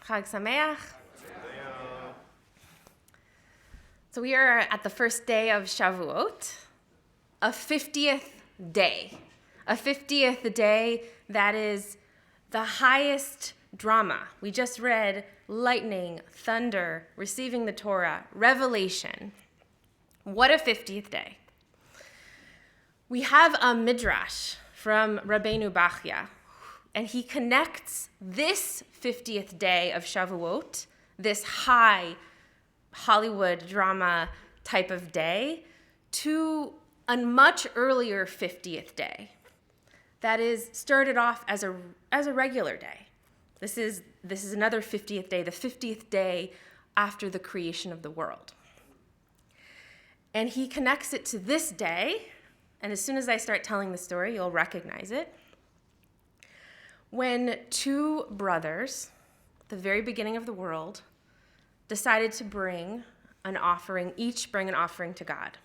Chag Sameach. So we are at the first day of Shavuot, a 50th day. A 50th day that is the highest drama. We just read lightning, thunder, receiving the Torah, revelation. What a 50th day. We have a midrash from Rabbeinu Bachya, and he connects this 50th day of Shavuot, this high Hollywood drama type of day, to a much earlier 50th day that is started off as a regular day. This is another 50th day, the 50th day after the creation of the world. And he connects it to this day, and as soon as I start telling the story, you'll recognize it. When two brothers, at the very beginning of the world, decided to bring an offering, each bring an offering to God.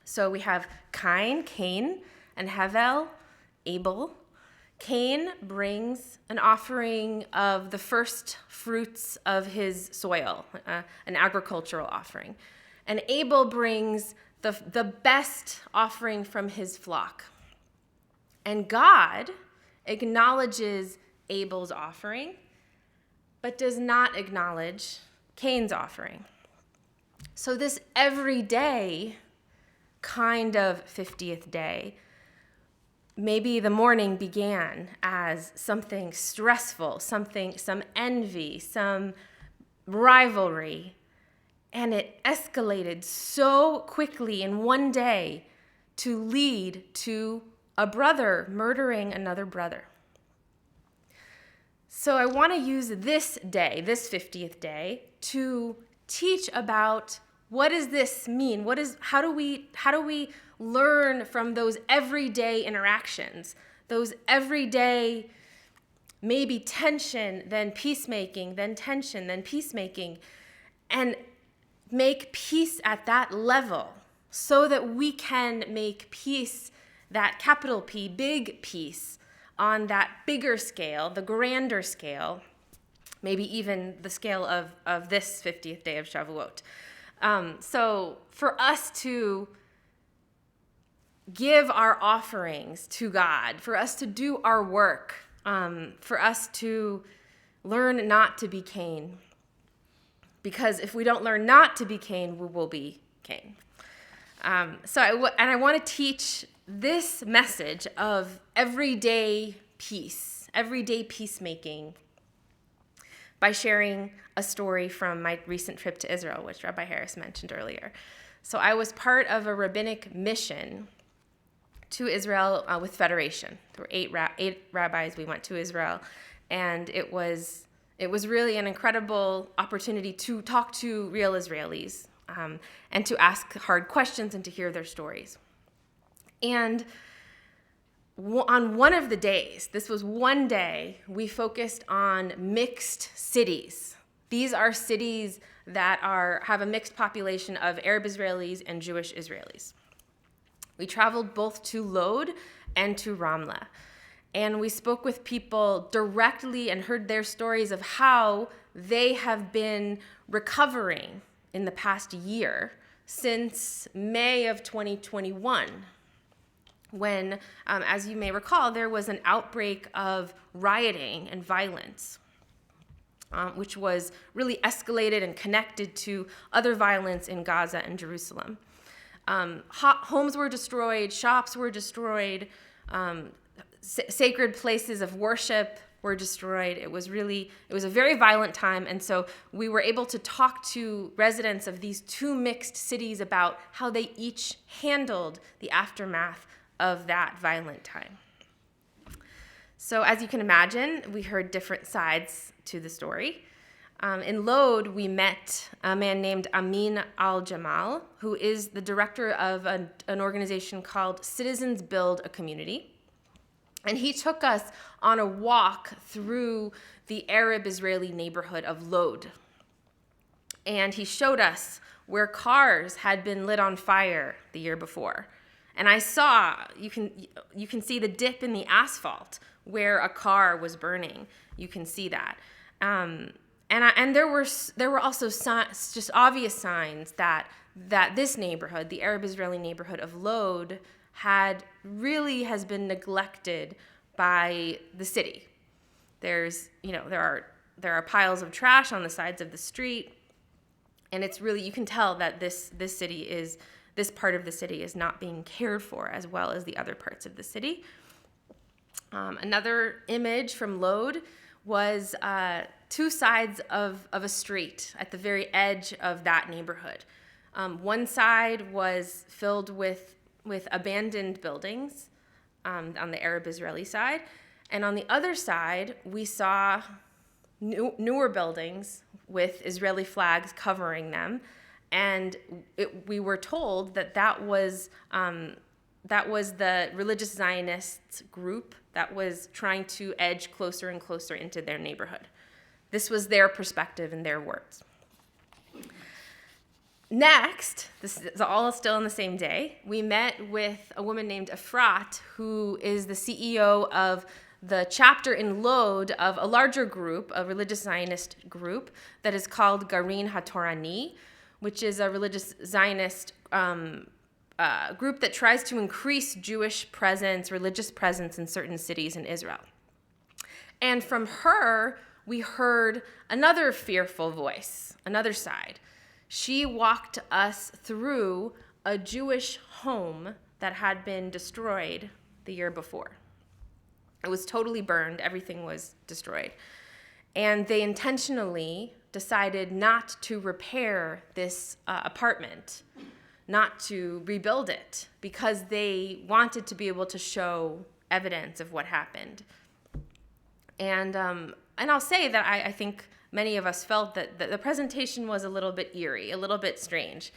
So we have Cain, and Hevel, Abel. Cain brings an offering of the first fruits of his soil, an agricultural offering. And Abel brings the best offering from his flock. And God acknowledges Abel's offering, but does not acknowledge Cain's offering. So this everyday kind of 50th day, maybe the morning began as something stressful, some envy, some rivalry, and it escalated so quickly in one day to lead to a brother murdering another brother. So I want to use this day, this 50th day, to teach about what does this mean? How do we learn from those everyday interactions, those everyday maybe tension, then peacemaking, then tension, then peacemaking, and make peace at that level so that we can make peace, that capital P, big peace, on that bigger scale, the grander scale, maybe even the scale of this 50th day of Shavuot. So for us to give our offerings to God, for us to do our work, for us to learn not to be Cain. Because if we don't learn not to be Cain, we will be Cain. I want to teach this message of everyday peace, everyday peacemaking, by sharing a story from my recent trip to Israel, which Rabbi Harris mentioned earlier. So I was part of a rabbinic mission to Israel with Federation. There were eight rabbis. We went to Israel, and it was really an incredible opportunity to talk to real Israelis and to ask hard questions and to hear their stories. And on one of the days, this was one day, we focused on mixed cities. These are cities that have a mixed population of Arab Israelis and Jewish Israelis. We traveled both to Lod and to Ramla. And we spoke with people directly and heard their stories of how they have been recovering in the past year since May of 2021, when, as you may recall, there was an outbreak of rioting and violence, which was really escalated and connected to other violence in Gaza and Jerusalem. Homes were destroyed, shops were destroyed, sacred places of worship were destroyed. It was a very violent time, and so we were able to talk to residents of these two mixed cities about how they each handled the aftermath of that violent time. So as you can imagine, we heard different sides to the story. In Lod, we met a man named Amin Al-Jamal, who is the director of an organization called Citizens Build a Community. And he took us on a walk through the Arab-Israeli neighborhood of Lod. And he showed us where cars had been lit on fire the year before. And I saw, you can see the dip in the asphalt where a car was burning. You can see that. And there were also just obvious signs that this neighborhood, the Arab Israeli neighborhood of Lod, has been neglected by the city. There are piles of trash on the sides of the street, and it's really, you can tell that this part of the city is not being cared for as well as the other parts of the city. Another image from Lod was two sides of a street at the very edge of that neighborhood. One side was filled with abandoned buildings on the Arab Israeli side, and on the other side we saw newer buildings with Israeli flags covering them, and we were told that was the religious Zionist group that was trying to edge closer and closer into their neighborhood. This was their perspective and their words. Next, this is all still on the same day, we met with a woman named Efrat, who is the CEO of the chapter in Lod of a larger group, a religious Zionist group that is called Garin HaTorani, which is a religious Zionist group that tries to increase Jewish presence, religious presence in certain cities in Israel. And from her, we heard another fearful voice, another side. She walked us through a Jewish home that had been destroyed the year before. It was totally burned. Everything was destroyed. And they intentionally decided not to repair this apartment, not to rebuild it, because they wanted to be able to show evidence of what happened. And I'll say that I think many of us felt that the presentation was a little bit eerie, a little bit strange,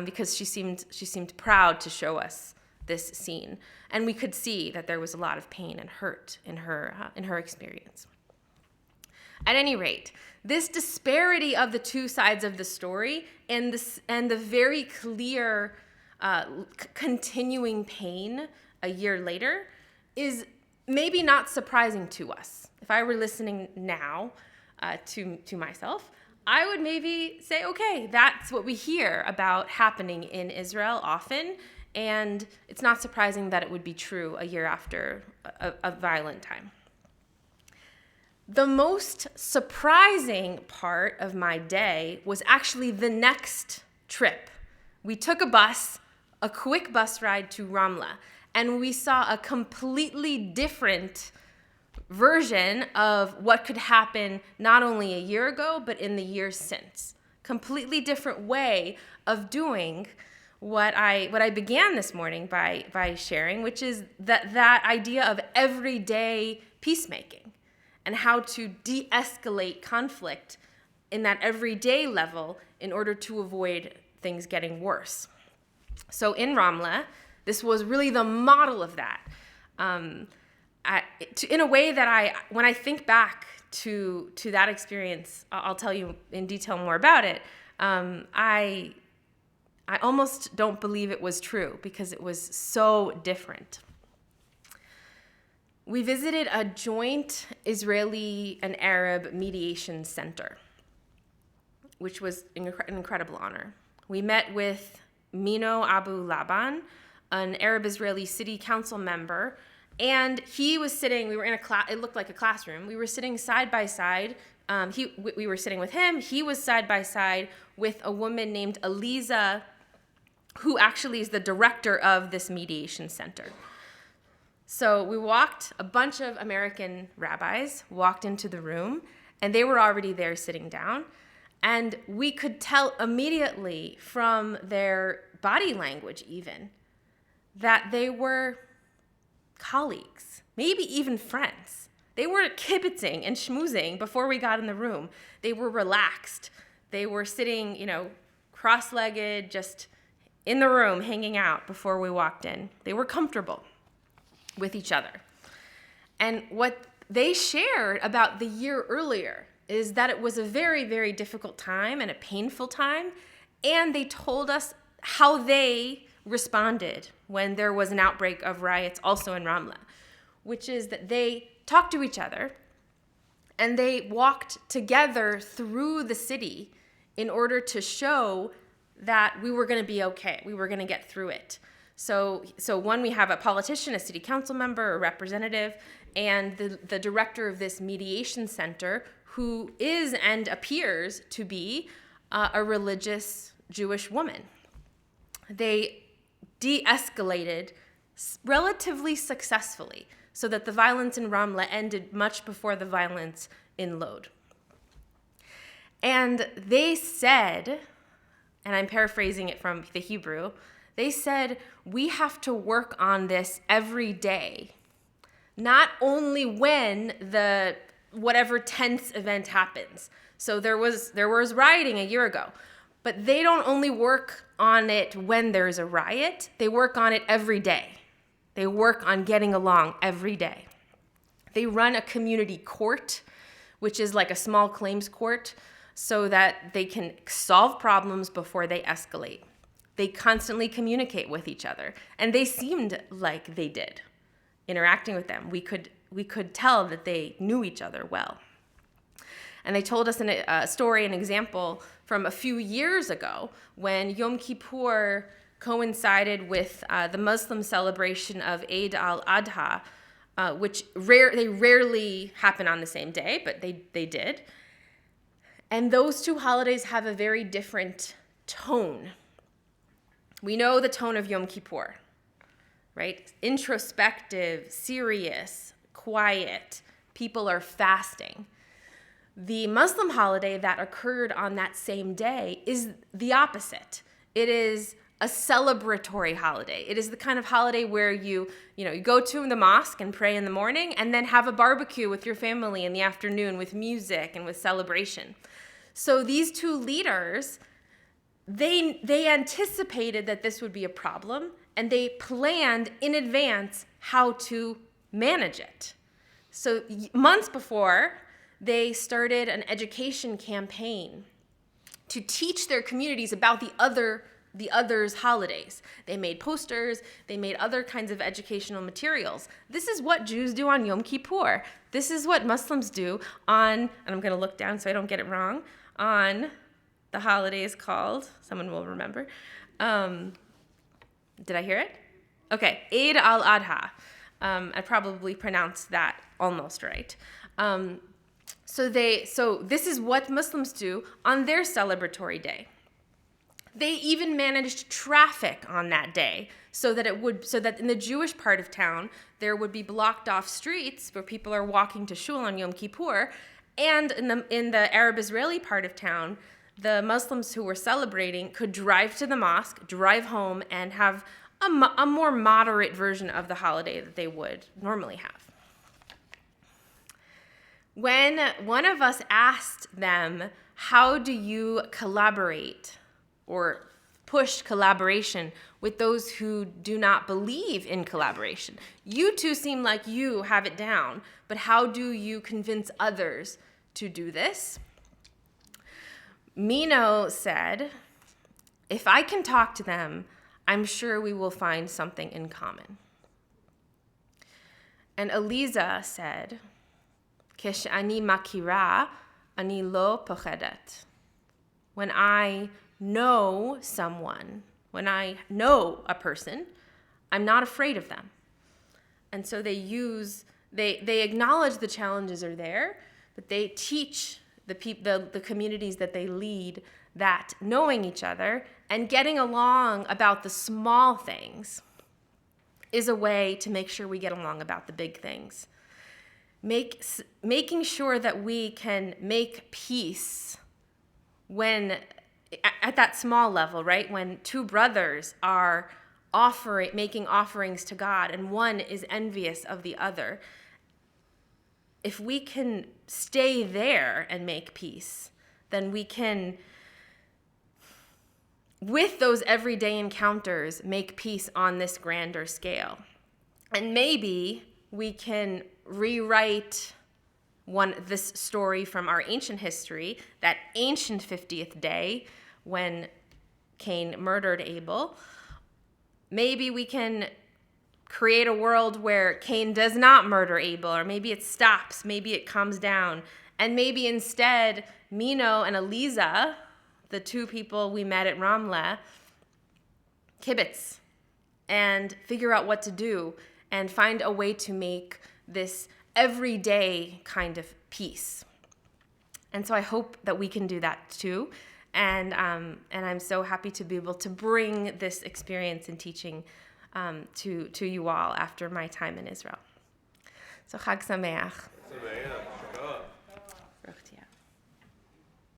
because she seemed proud to show us this scene, and we could see that there was a lot of pain and hurt in her experience. At any rate, this disparity of the two sides of the story and the very clear continuing pain a year later is maybe not surprising to us. If I were listening now to myself, I would maybe say, okay, that's what we hear about happening in Israel often, and it's not surprising that it would be true a year after a violent time. The most surprising part of my day was actually the next trip. We took a quick bus ride to Ramla, and we saw a completely different version of what could happen not only a year ago, but in the years since. Completely different way of doing what I began this morning by sharing, which is that idea of everyday peacemaking and how to de-escalate conflict in that everyday level in order to avoid things getting worse. So in Ramla, this was really the model of that. In a way that when I think back to that experience, I'll tell you in detail more about it. I almost don't believe it was true because it was so different. We visited a joint Israeli and Arab mediation center, which was an incredible honor. We met with Mino Abu Laban, an Arab Israeli city council member, and he was sitting, we were in a class, it looked like a classroom. We were sitting side by side. We were sitting with him. He was side by side with a woman named Eliza, who actually is the director of this mediation center. So we a bunch of American rabbis walked into the room, and they were already there sitting down. And we could tell immediately from their body language even that they were colleagues, maybe even friends. They were kibitzing and schmoozing before we got in the room. They were relaxed. They were sitting, cross-legged, just in the room, hanging out before we walked in. They were comfortable with each other. And what they shared about the year earlier is that it was a very, very difficult time and a painful time, and they told us how they responded when there was an outbreak of riots also in Ramla, which is that they talked to each other And they walked together through the city in order to show that we were going to be okay. We were going to get through it. So one, we have a politician, a city council member, a representative, and the director of this mediation center, who is and appears to be a religious Jewish woman. They de-escalated relatively successfully so that the violence in Ramla ended much before the violence in Lod. And they said, and I'm paraphrasing it from the Hebrew, they said, we have to work on this every day, not only when the whatever tense event happens. So there was rioting a year ago, but they don't only work on it when there's a riot, they work on it every day. They work on getting along every day. They run a community court, which is like a small claims court, so that they can solve problems before they escalate. They constantly communicate with each other, and they seemed like they did. Interacting with them, we could tell that they knew each other well. And they told us a story, an example from a few years ago when Yom Kippur coincided with the Muslim celebration of Eid al-Adha, which they rarely happen on the same day, but they did. And those two holidays have a very different tone. We know the tone of Yom Kippur, right? Introspective, serious, quiet. People are fasting. The Muslim holiday that occurred on that same day is the opposite. It is a celebratory holiday. It is the kind of holiday where you go to the mosque and pray in the morning and then have a barbecue with your family in the afternoon with music and with celebration. So these two leaders, they anticipated that this would be a problem, and they planned in advance how to manage it. So months before, they started an education campaign to teach their communities about the others' holidays. They made posters, they made other kinds of educational materials. This is what Jews do on Yom Kippur. This is what Muslims do on, and I'm going to look down so I don't get it wrong, on the holiday is called, someone will remember. Did I hear it? Okay, Eid al-Adha. I probably pronounced that almost right. So this is what Muslims do on their celebratory day. They even managed traffic on that day so that in the Jewish part of town there would be blocked off streets where people are walking to shul on Yom Kippur, and in the Arab-Israeli part of town, the Muslims who were celebrating could drive to the mosque, drive home, and have a more moderate version of the holiday that they would normally have. When one of us asked them, how do you collaborate or push collaboration with those who do not believe in collaboration? You two seem like you have it down, but how do you convince others to do this? Mino said, if I can talk to them, I'm sure we will find something in common. And Eliza said, Kesh'ani makira, ani lo pochedet. When I know someone, when I know a person, I'm not afraid of them. And so they acknowledge the challenges are there, but they teach the communities that they lead that knowing each other and getting along about the small things is a way to make sure we get along about the big things. Making sure that we can make peace when at that small level, right? When two brothers are making offerings to God and one is envious of the other. If we can stay there and make peace, then we can, with those everyday encounters, make peace on this grander scale. And maybe we can rewrite this story from our ancient history, that ancient 50th day when Cain murdered Abel. Maybe we can create a world where Cain does not murder Abel, or maybe it stops, maybe it calms down, And maybe instead, Mino and Eliza, the two people we met at Ramleh, kibitz and figure out what to do and find a way to make this everyday kind of peace. And so I hope that we can do that too. And I'm so happy to be able to bring this experience in teaching to you all after my time in Israel. So Chag Sameach.